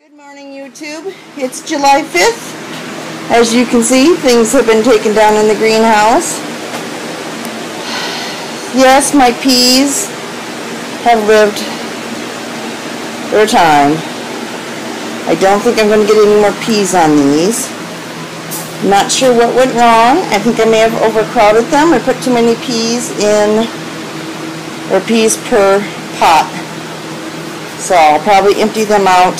Good morning, YouTube. It's July 5th. As you can see, things have been taken down in the greenhouse. Yes, my peas have lived their time. I don't think I'm going to get any more peas on these. Not sure what went wrong. I think I may have overcrowded them. I put too many peas in, or peas per pot. So I'll probably empty them out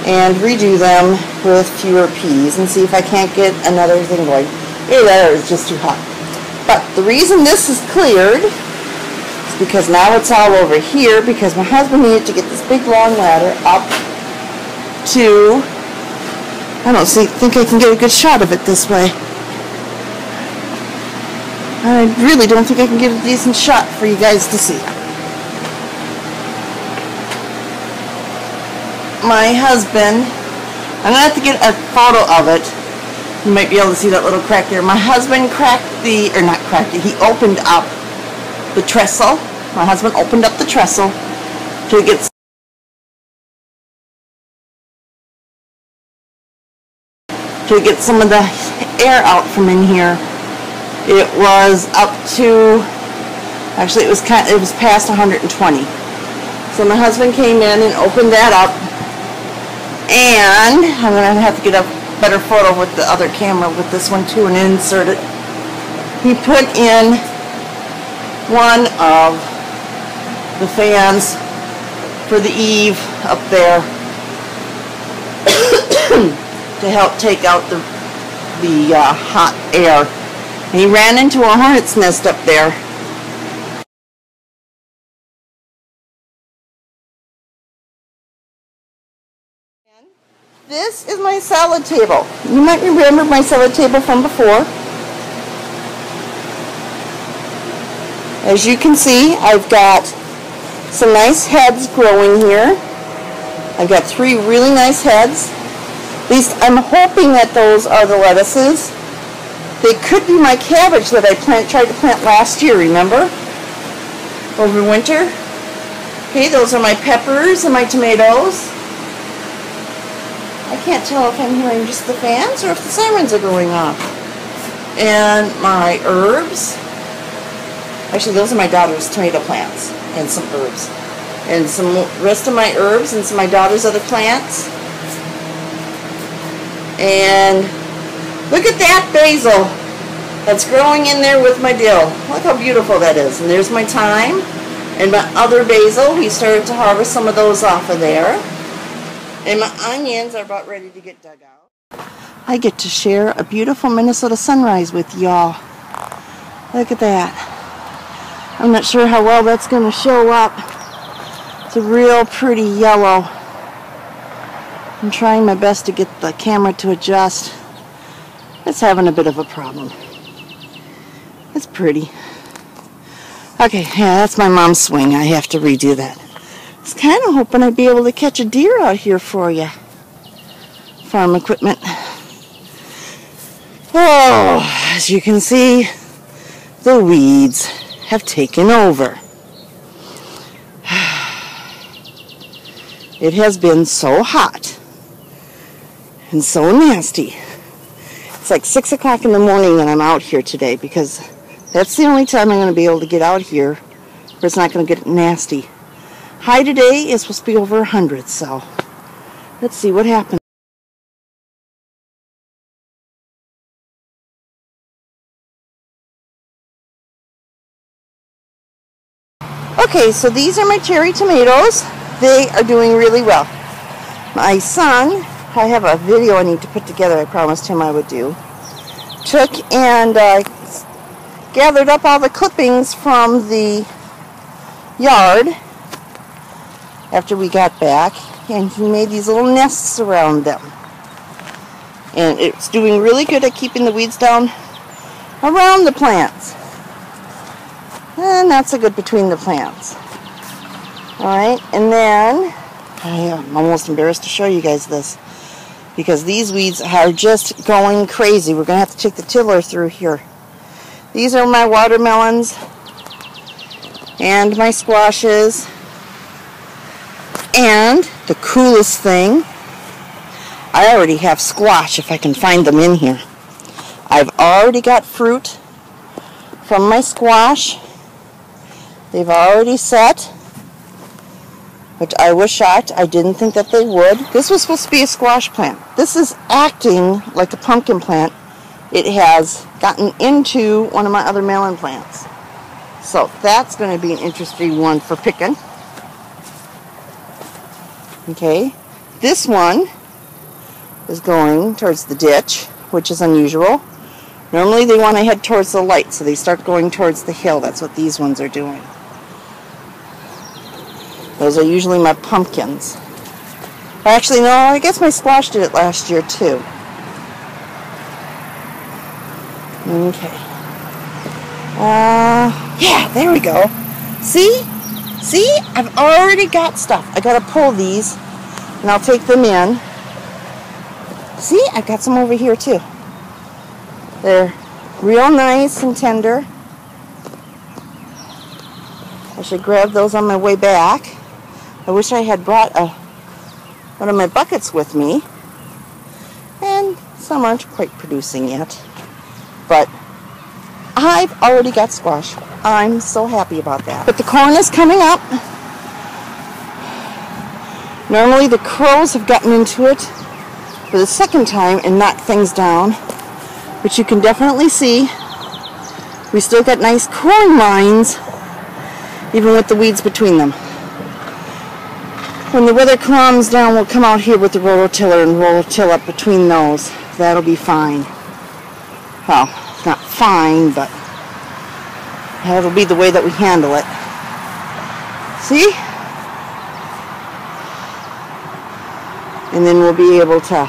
and redo them with fewer peas and see if I can't get another thing going. Either that or it's just too hot. But the reason this is cleared is because now it's all over here because my husband needed to get this big long ladder up to, I don't think I can get a good shot of it this way. I really don't think I can get a decent shot for you guys to see. My husband, I'm going to have to get a photo of it. You might be able to see that little crack there. My husband he opened up the trestle. My husband opened up the trestle to get some of the air out from in here. It was up to, actually it was past 120. So my husband came in and opened that up. And I'm going to have to get a better photo with the other camera with this one too and insert it. He put in one of the fans for the eave up there to help take out the hot air. And he ran into a hornet's nest up there. This is my salad table. You might remember my salad table from before. As you can see, I've got some nice heads growing here. I've got 3 really nice heads. At least I'm hoping that those are the lettuces. They could be my cabbage that I tried to plant last year, remember? Over winter. Okay, those are my peppers and my tomatoes. I can't tell if I'm hearing just the fans or if the sirens are going off. And my herbs. Actually, those are my daughter's tomato plants and some herbs. And some rest of my herbs and some of my daughter's other plants. And look at that basil that's growing in there with my dill. Look how beautiful that is. And there's my thyme and my other basil. We started to harvest some of those off of there. And my onions are about ready to get dug out. I get to share a beautiful Minnesota sunrise with y'all. Look at that. I'm not sure how well that's going to show up. It's a real pretty yellow. I'm trying my best to get the camera to adjust. It's having a bit of a problem. It's pretty. Okay, yeah, that's my mom's swing. I have to redo that. I was kind of hoping I'd be able to catch a deer out here for you. Farm equipment. Oh, as you can see, the weeds have taken over. It has been so hot and so nasty. It's like 6 o'clock in the morning when I'm out here today because that's the only time I'm going to be able to get out here where it's not going to get nasty. High today is supposed to be over 100, so let's see what happens. Okay, so these are my cherry tomatoes. They are doing really well. My son, I have a video I need to put together, I promised him I would do, took and gathered up all the clippings from the yard after we got back, and he made these little nests around them. And it's doing really good at keeping the weeds down around the plants. And not so good between the plants. Alright, and then, I'm almost embarrassed to show you guys this, because these weeds are just going crazy. We're going to have to take the tiller through here. These are my watermelons and my squashes. And the coolest thing, I already have squash if I can find them in here. I've already got fruit from my squash. They've already set, which I was shocked. I didn't think that they would. This was supposed to be a squash plant. This is acting like a pumpkin plant. It has gotten into one of my other melon plants. So that's going to be an interesting one for picking. Okay, this one is going towards the ditch, which is unusual. Normally they want to head towards the light, so they start going towards the hill. That's what these ones are doing. Those are usually my pumpkins. Actually, no, I guess my squash did it last year too. Okay. Yeah, there we go. See? See? I've already got stuff. I gotta pull these, and I'll take them in. See? I've got some over here too. They're real nice and tender. I should grab those on my way back. I wish I had brought one of my buckets with me. And some aren't quite producing yet. But I've already got squash. I'm so happy about that. But the corn is coming up. Normally the crows have gotten into it for the second time and knocked things down. But you can definitely see we still got nice corn lines, even with the weeds between them. When the weather calms down, we'll come out here with the rototiller and rototill up between those. That'll be fine. Well, not fine, but that'll be the way that we handle it. See? And then we'll be able to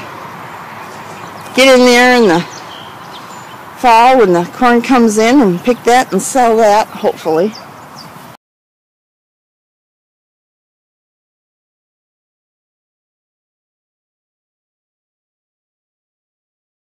get in there in the fall when the corn comes in and pick that and sell that, hopefully.